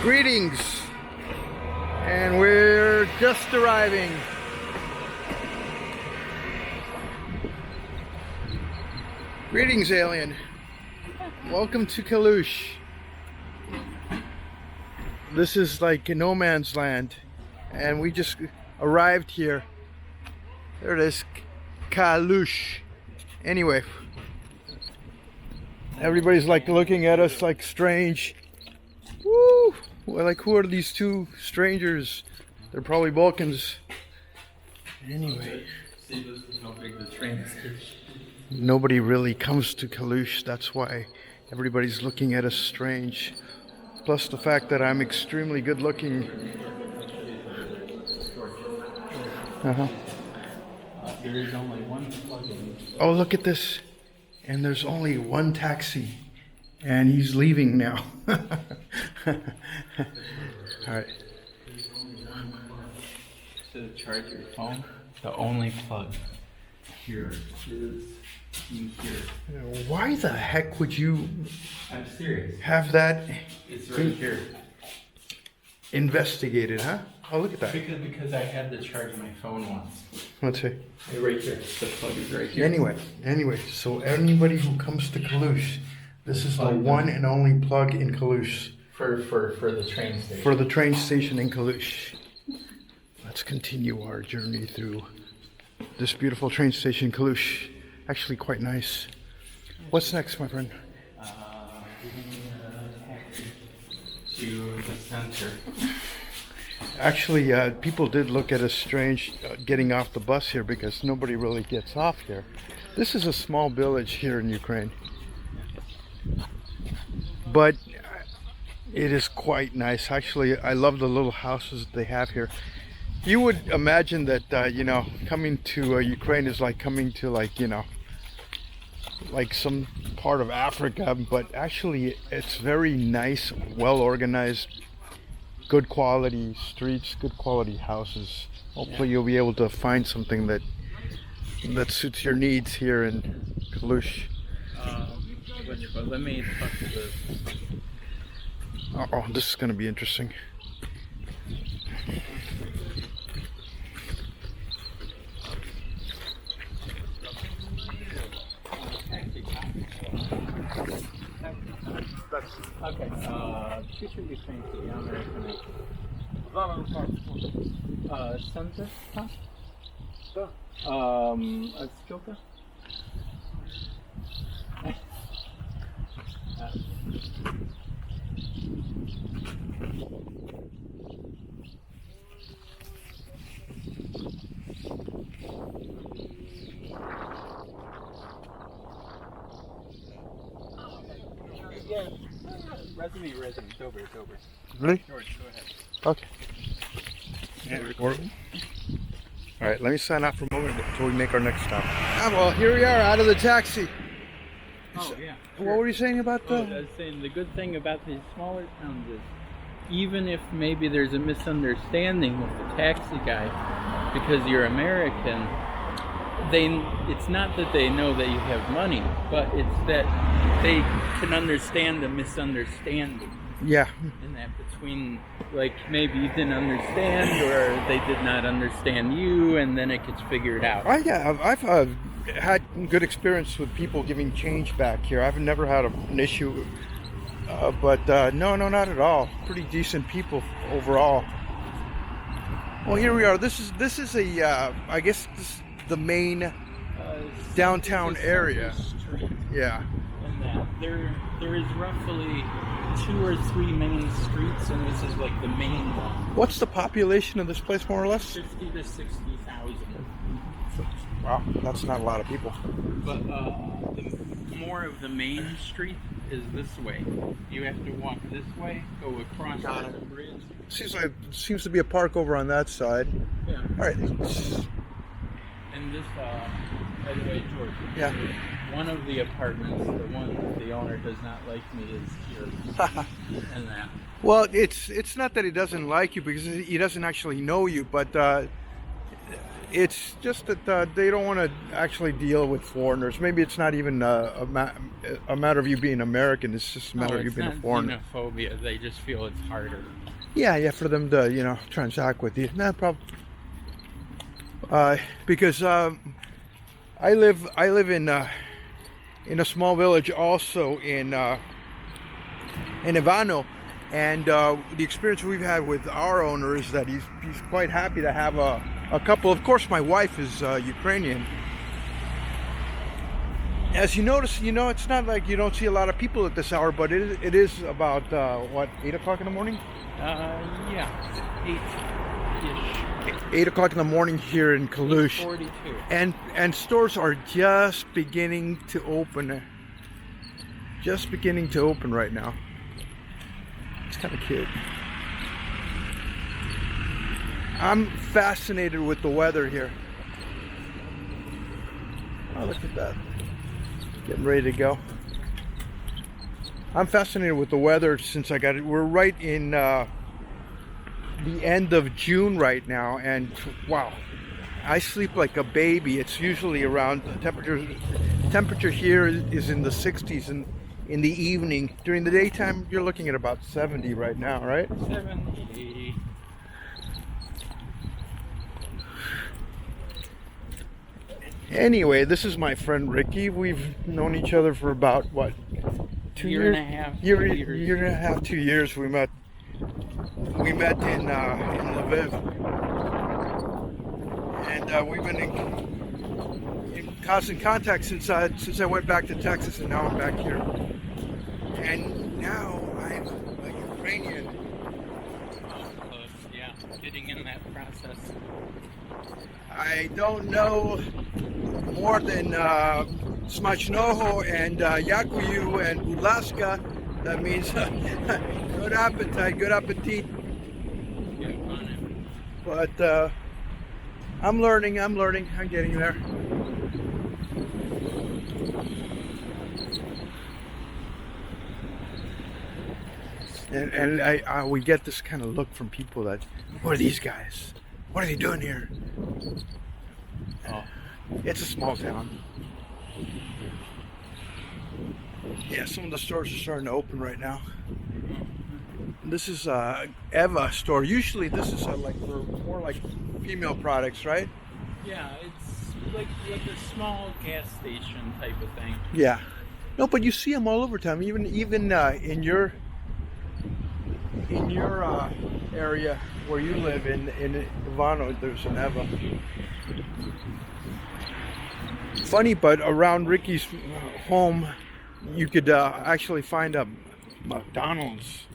Greetings, and we're just arriving. Greetings, alien. Welcome to Kalush. This is like no man's land, and we just arrived here. There it is, Kalush. Anyway, everybody's like looking at us like strange. Woo! Well, like, who are these two strangers? They're probably Balkans. Anyway, see, this is how big the train is. Nobody really comes to Kalush. That's why everybody's looking at us strange. Plus the fact that I'm extremely good looking. There is only one plug-in. Oh, look at this. And there's only one taxi. And he's leaving now. All right. To charge your phone, the only plug here is in here. Why the heck would you I'm serious. have that It's right here. investigated, huh? Oh, look at that. Because I had to charge my phone once. Let's see. Hey, right here. The plug is right here. Anyway, so anybody who comes to Kalush, this is the one and only plug in Kalush. For the train station. For the train station in Kalush. Let's continue our journey through this beautiful train station, Kalush. Actually quite nice. What's next, my friend? Taxi to the center. Actually, people did look at us strange getting off the bus here because nobody really gets off here. This is a small village here in Ukraine. But it is quite nice. Actually, I love the little houses they have here. You would imagine that, you know, coming to Ukraine is like coming to, like, you know, like some part of Africa, but actually it's very nice, well organized, good quality streets, good quality houses. Hopefully you'll be able to find something that suits your needs here in Kalush. But let me talk to the... Oh, this is going to be interesting. Okay, future Ukraine to the American. Center? Skilka? Yeah, resume, it's over, Really? George, go ahead. Okay. All right, let me sign out for a moment until we make our next stop. Ah, well, here we are out of the taxi. Oh, yeah. What were you saying about the... I was saying the good thing about these smaller towns is even if maybe there's a misunderstanding with the taxi guy because you're American, it's not that they know that you have money, but it's that they can understand the misunderstanding. Yeah. In that between, like, maybe you didn't understand or they did not understand you, and then it gets figured out. Yeah, I've had good experience with people giving change back here. I've never had an issue, but no, not at all. Pretty decent people overall. Well, here we are. This is a I guess this is the main downtown area. Yeah. And that there is roughly 2 or 3 main streets, and this is like the main one. What's the population of this place, more or less? 50 to 60,000. Wow, that's not a lot of people. But more of the main street is this way. You have to walk this way, go across the bridge. Seems to be a park over on that side. Yeah. All right. And this, by the way, George. Yeah. One of the apartments, the one that the owner does not like me, is here. And that. Well, it's not that he doesn't like you because he doesn't actually know you, but it's just that they don't want to actually deal with foreigners. Maybe it's not even a matter of you being American. It's just a matter of you it's being a not foreigner. xenophobia. They just feel it's harder. Yeah, for them to, transact with you. No problem. Because I live in a small village also in Ivano, and the experience we've had with our owner is that he's quite happy to have a couple. Of course, my wife is Ukrainian. As you notice, it's not like you don't see a lot of people at this hour, but it is about 8 o'clock in the morning. Yeah, 8-ish. 8 o'clock in the morning here in Kalush. 42. And stores are just beginning to open. Just beginning to open right now. It's kind of cute. I'm fascinated with the weather here. Oh, look at that. Getting ready to go. I'm fascinated with the weather since I got it. We're right in the end of June right now, and wow, I sleep like a baby. It's usually around temperature here is in the 60s in the evening. During the daytime, you're looking at about 70 right now, right? 70, 80. Anyway, this is my friend Ricky. We've known each other for about what, 2 years? Year and a half, Year 2 years. and a half, 2 years. We met in Lviv, and we've been in constant contact since I went back to Texas, and now I'm back here. And now I'm a Ukrainian. Close, yeah. Getting in that process. I don't know more than Smachnoho and Yakuyu and Budlaska. That means good appetite, good appetit. Get on it. But I'm learning, I'm getting there. And we get this kind of look from people that, what are these guys? What are they doing here? Oh. It's a small town. Yeah, some of the stores are starting to open right now. This is Eva store. Usually this is like for more like female products, right? Yeah, it's like a small gas station type of thing. Yeah. No, but you see them all over town. Even in your area where you live in Ivano, there's an Eva. Funny, but around Ricky's home, you could actually find a McDonald's.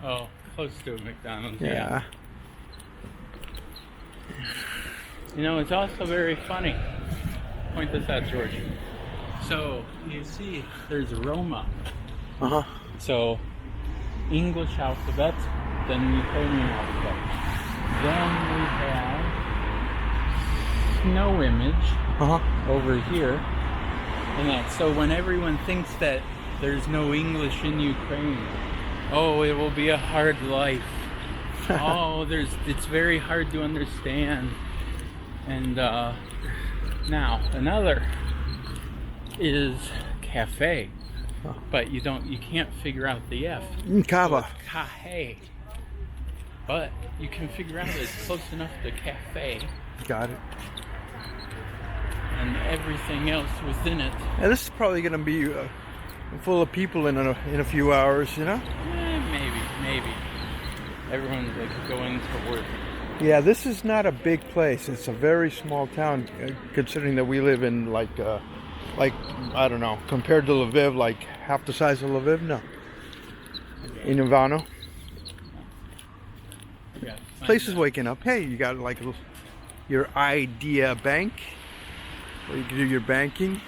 Oh, close to a McDonald's. Yeah. You know, it's also very funny. Point this out, George. So, you see, there's Roma. Uh-huh. So, English alphabet, then Ukrainian alphabet. Then we have snow image over here. And that. So when everyone thinks that there's no English in Ukraine, oh, it will be a hard life. Oh, it's very hard to understand. And now another is cafe, but you can't figure out the F. Kava. So cafe. But you can figure out it's close enough to cafe. Got it. And everything else within it. And this is probably going to be full of people in a few hours, you know? Maybe. Everyone's like going to work. Yeah, this is not a big place. It's a very small town, considering that we live in like I don't know, compared to Lviv, like half the size of Lviv. No, in Ivano. Yeah, Place is waking up. Hey, you got like your idea bank where you can do your banking.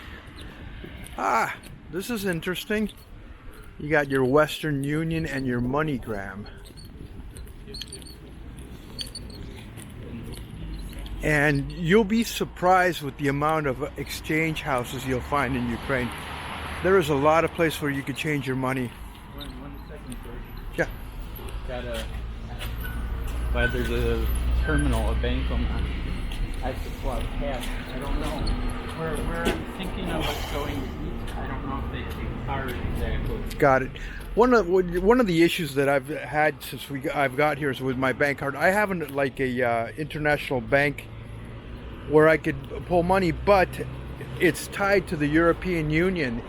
Ah, this is interesting. You got your Western Union and your MoneyGram. And you'll be surprised with the amount of exchange houses you'll find in Ukraine. There is a lot of places where you could change your money. One second, George. Yeah. Glad there's a terminal, a bankomat. I have to pull out cash. I don't know. Where I'm thinking of us going to eat, I don't know if they take cards exactly. Got it. One of the issues that I've had since I've got here is with my bank card. I haven't like a international bank where I could pull money, but it's tied to the European Union,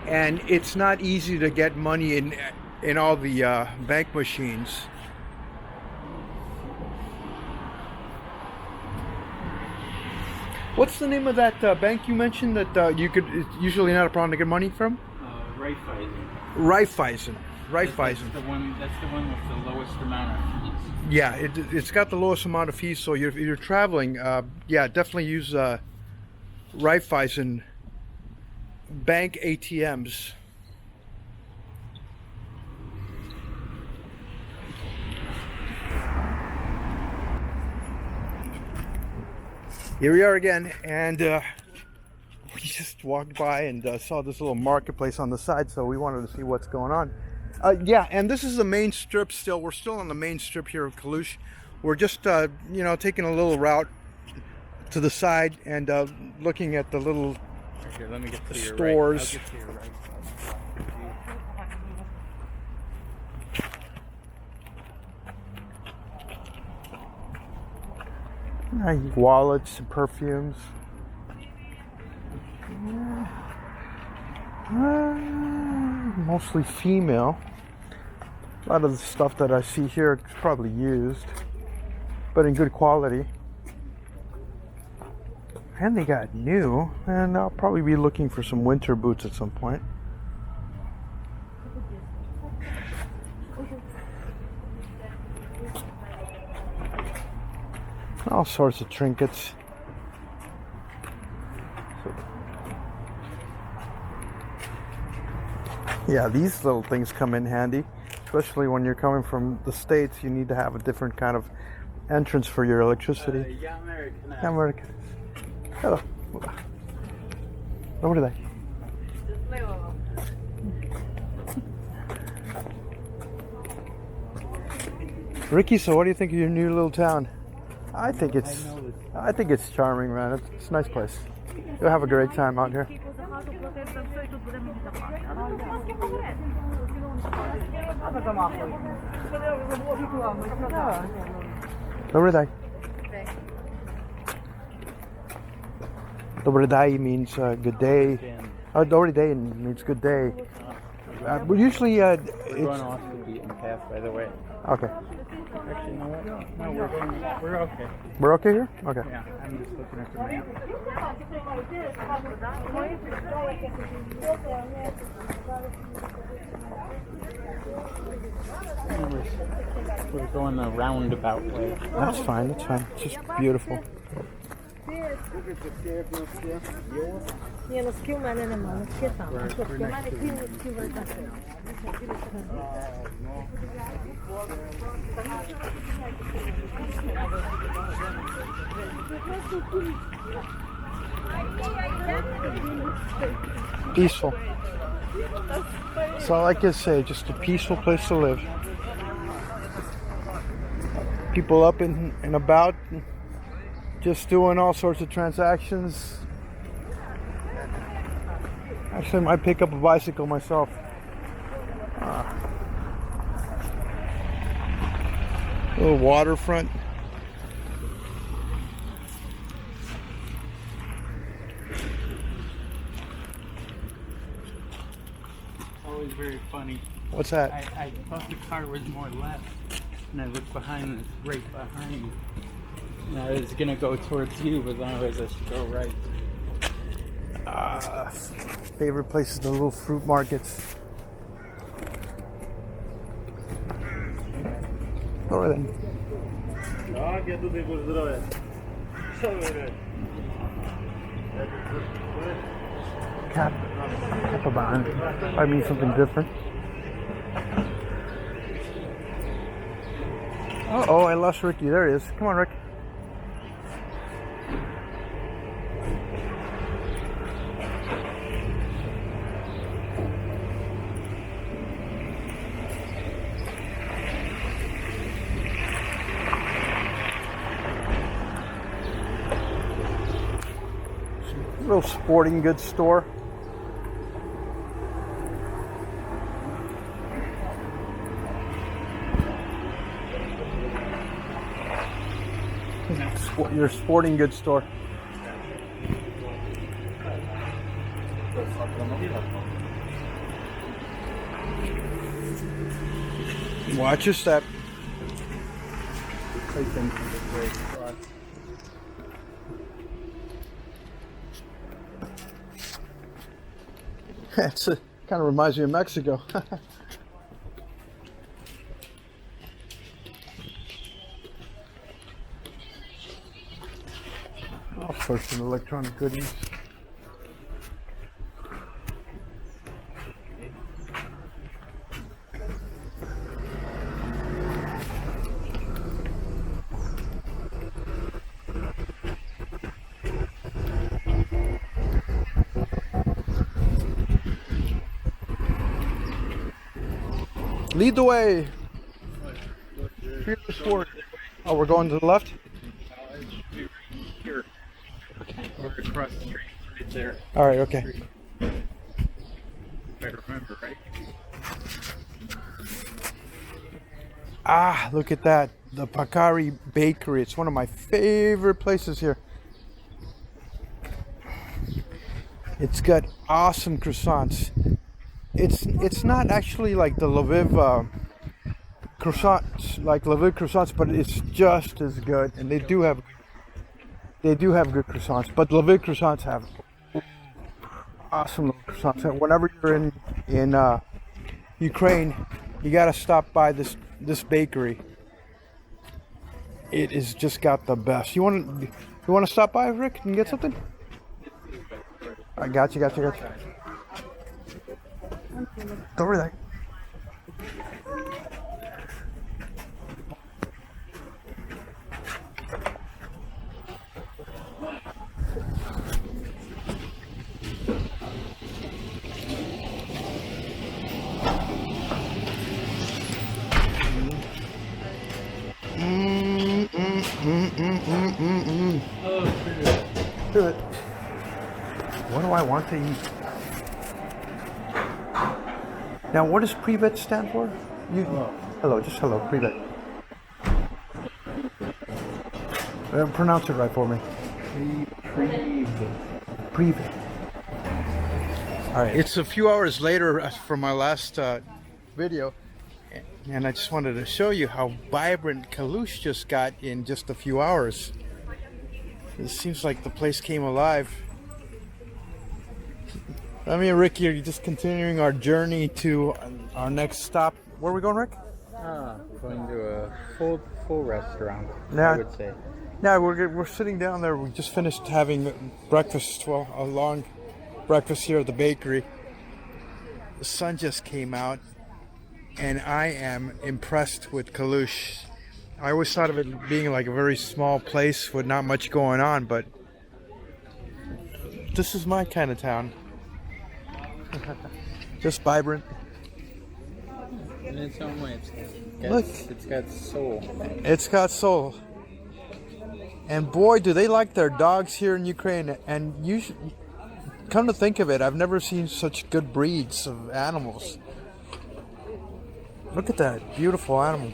and it's not easy to get money in all the bank machines. What's the name of that bank you mentioned that you could? It's usually not a problem to get money from. Raiffeisen. That's the one with the lowest amount of fees. Yeah, it's got the lowest amount of fees. So if you're traveling, yeah, definitely use Raiffeisen bank ATMs. Here we are again, and we just walked by and saw this little marketplace on the side, so we wanted to see what's going on. Yeah, and this is the main strip still. We're still on the main strip here of Kalush. We're just, you know, taking a little route to the side and looking at the little Here, let me get to your stores. Right. I'll get to your right. Wallets and perfumes. Mostly female. A lot of the stuff that I see here is probably used, but in good quality. And they got new, and I'll probably be looking for some winter boots at some point. All sorts of trinkets. Yeah, these little things come in handy, especially when you're coming from the States. You need to have a different kind of entrance for your electricity. Yeah, American. American. Hello. Over there. Ricky, so what do you think of your new little town? I think it's charming, man. It's a nice place. You'll have a great time out here. Dobry day. Dobry day means good day. Dobry day means good day. But usually We're going off the beaten path, by the way. Okay. Actually, no, we're okay. We're okay here? Okay. Yeah, I'm just looking at the map. We're going the roundabout way. That's fine, that's fine. It's just beautiful. Peaceful. That's all I can say, just a peaceful place to live. People up and about, just doing all sorts of transactions. Actually, I might pick up a bicycle myself. Little waterfront. Always very funny. What's that? I thought the car was more left, and I looked behind, and it's right behind. And I was gonna go towards you, but then I realized I should go right. Favorite places, the little fruit markets. Over then. Kapaban. I mean something different. Oh, I lost Ricky. There he is. Come on, Rick. Little sporting goods store. Your sporting goods store. Watch your step. It's kind of reminds me of Mexico. Oh, for some electronic goodies. Lead the way. Fearless forward. Oh, we're going to the left? Here. Or across the street, right there. All right, okay. If I remember right. Ah, look at that. The Pacari Bakery. It's one of my favorite places here. It's got awesome croissants. It's not actually like the Lviv croissants, but it's just as good. And they do have good croissants. But Lviv croissants have awesome little croissants. And whenever you're in Ukraine, you gotta stop by this bakery. It is just got the best. You want to stop by, Rick, and get something? I got you. Don't worry. Do it. What do I want to eat? Now, what does Privet stand for? Hello, just hello, Privet. Pronounce it right for me. Privet. All right. It's a few hours later from my last video, and I just wanted to show you how vibrant Kalush just got in just a few hours. It seems like the place came alive. I mean, Ricky, are you just continuing our journey to our next stop? Where are we going, Rick? Going to a full restaurant, Yeah. I would say. Yeah, we're sitting down there. We just finished having breakfast, well, a long breakfast here at the bakery. The sun just came out, and I am impressed with Kalush. I always thought of it being like a very small place with not much going on, but this is my kind of town. Just vibrant. In its own way, Look. It's got soul. It's got soul. And boy, do they like their dogs here in Ukraine. And come to think of it, I've never seen such good breeds of animals. Look at that beautiful animal.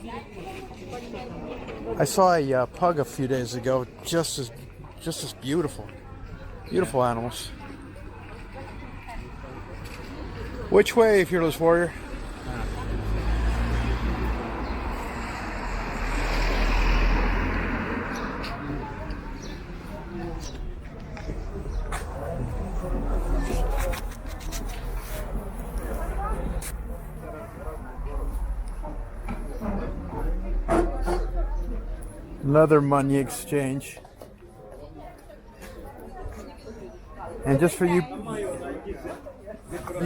I saw a pug a few days ago, just as beautiful. Beautiful animals. Which way, Fearless Warrior? Another money exchange. And just for you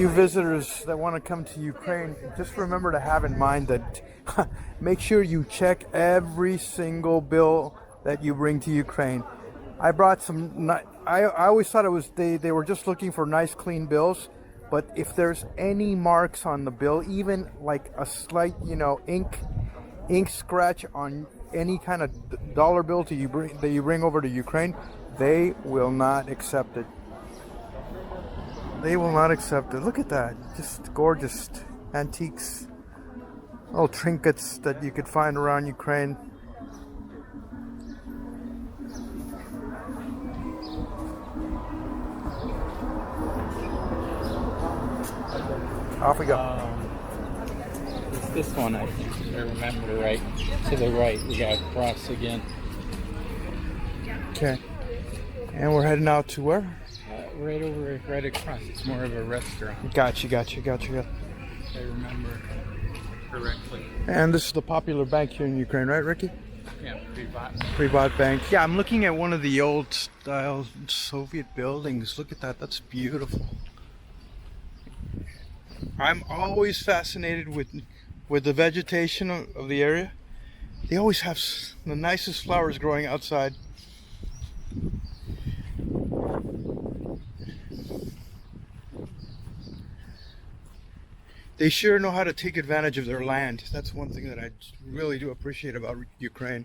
visitors that want to come to Ukraine, just remember to have in mind that make sure you check every single bill that you bring to Ukraine. I brought some. I always thought it was they were just looking for nice clean bills, but if there's any marks on the bill, even like a slight ink scratch on any kind of dollar bill that you bring over to Ukraine, they will not accept it. They will not accept it. Look at that. Just gorgeous antiques. Little trinkets that you could find around Ukraine. Off we go. It's this one, I think, if I remember right. To the right, we got cross again. Okay. And we're heading out to where? Right over, right across. It's more of a restaurant, Gotcha. if I remember correctly. And this is the popular bank here in Ukraine, right, Ricky? Yeah, Privat. Privat Bank. Yeah, I'm looking at one of the old style Soviet buildings. Look at that. That's beautiful. I'm always fascinated with the vegetation of the area. They always have the nicest flowers growing outside. They sure know how to take advantage of their land. That's one thing that I really do appreciate about Ukraine.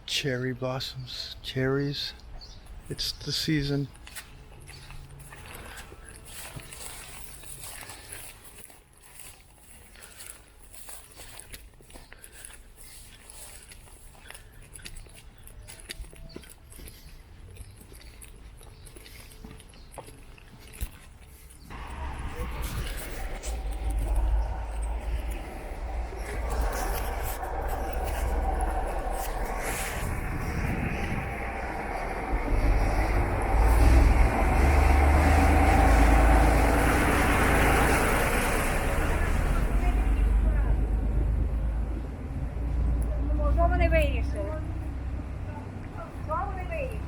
Cherry blossoms, cherries. It's the season. Що вони вирішили? Що вони вирішили?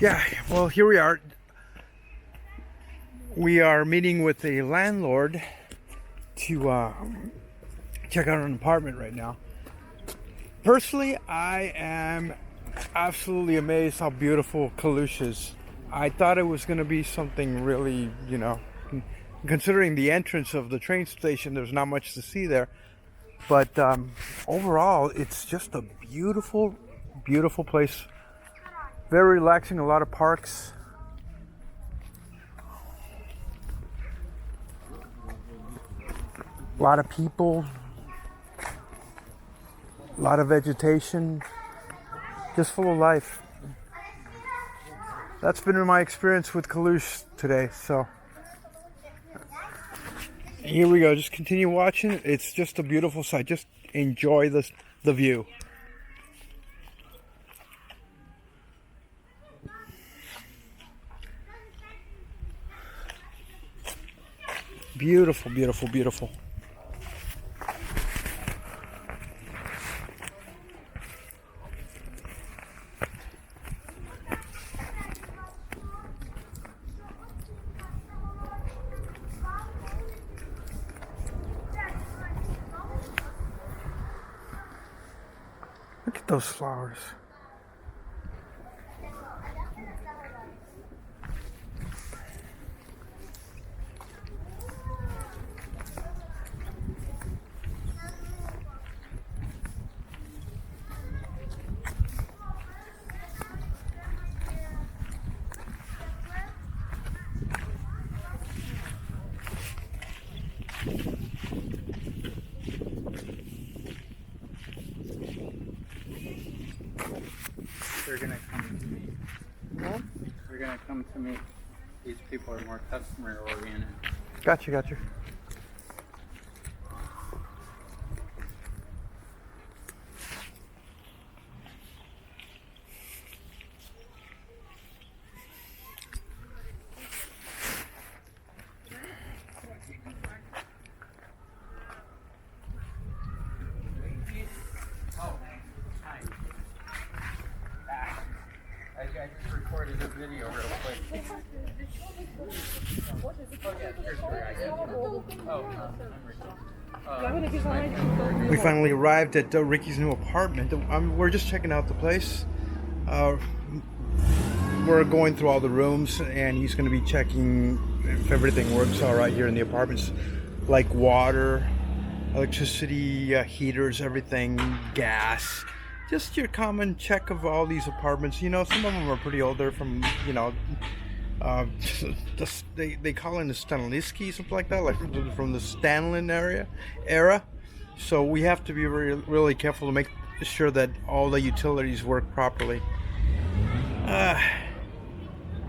Yeah, well, here we are. We are meeting with a landlord to check out an apartment right now. Personally, I am absolutely amazed how beautiful Kalush is. I thought it was going to be something really, considering the entrance of the train station, there's not much to see there. But overall, it's just a beautiful, beautiful place. Very relaxing, a lot of parks. A lot of people. A lot of vegetation. Just full of life. That's been my experience with Kalush today, so. Here we go, just continue watching. It's just a beautiful sight. Just enjoy the view. Beautiful, beautiful, beautiful. Look at those flowers. going to come to me. These people are more customer oriented. Gotcha, gotcha. I just recorded a video real quick. We finally arrived at Ricky's new apartment. We're just checking out the place. We're going through all the rooms, and he's going to be checking if everything works all right here in the apartments, like water, electricity, heaters, everything, gas. Just your common check of all these apartments. You know, some of them are pretty old. They're from, you know, they call it the Stanliski, something like that, like from the Stanlin era. So we have to be really careful to make sure that all the utilities work properly.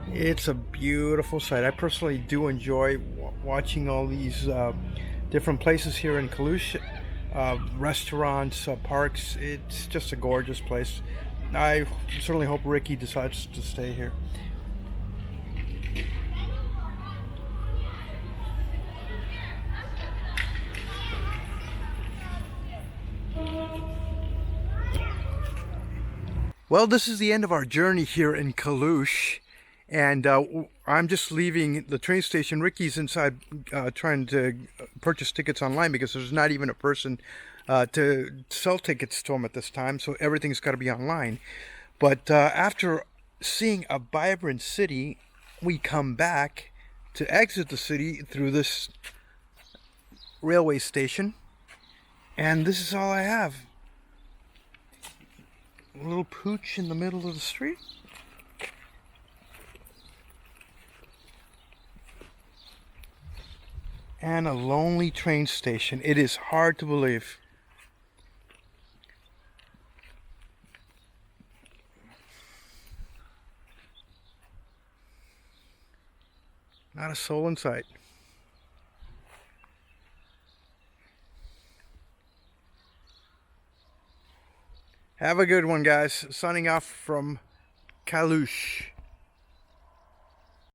It's a beautiful sight. I personally do enjoy watching all these different places here in Kalush. Restaurants, parks. It's just a gorgeous place. I certainly hope Ricky decides to stay here. Well, this is the end of our journey here in Kalush, and I'm just leaving the train station. Ricky's inside trying to purchase tickets online because there's not even a person to sell tickets to him at this time, so everything's got to be online. But after seeing a vibrant city, we come back to exit the city through this railway station, and this is all I have. A little pooch in the middle of the street. And a lonely train station. It is hard to believe. Not a soul in sight. Have a good one, guys. Signing off from Kalush.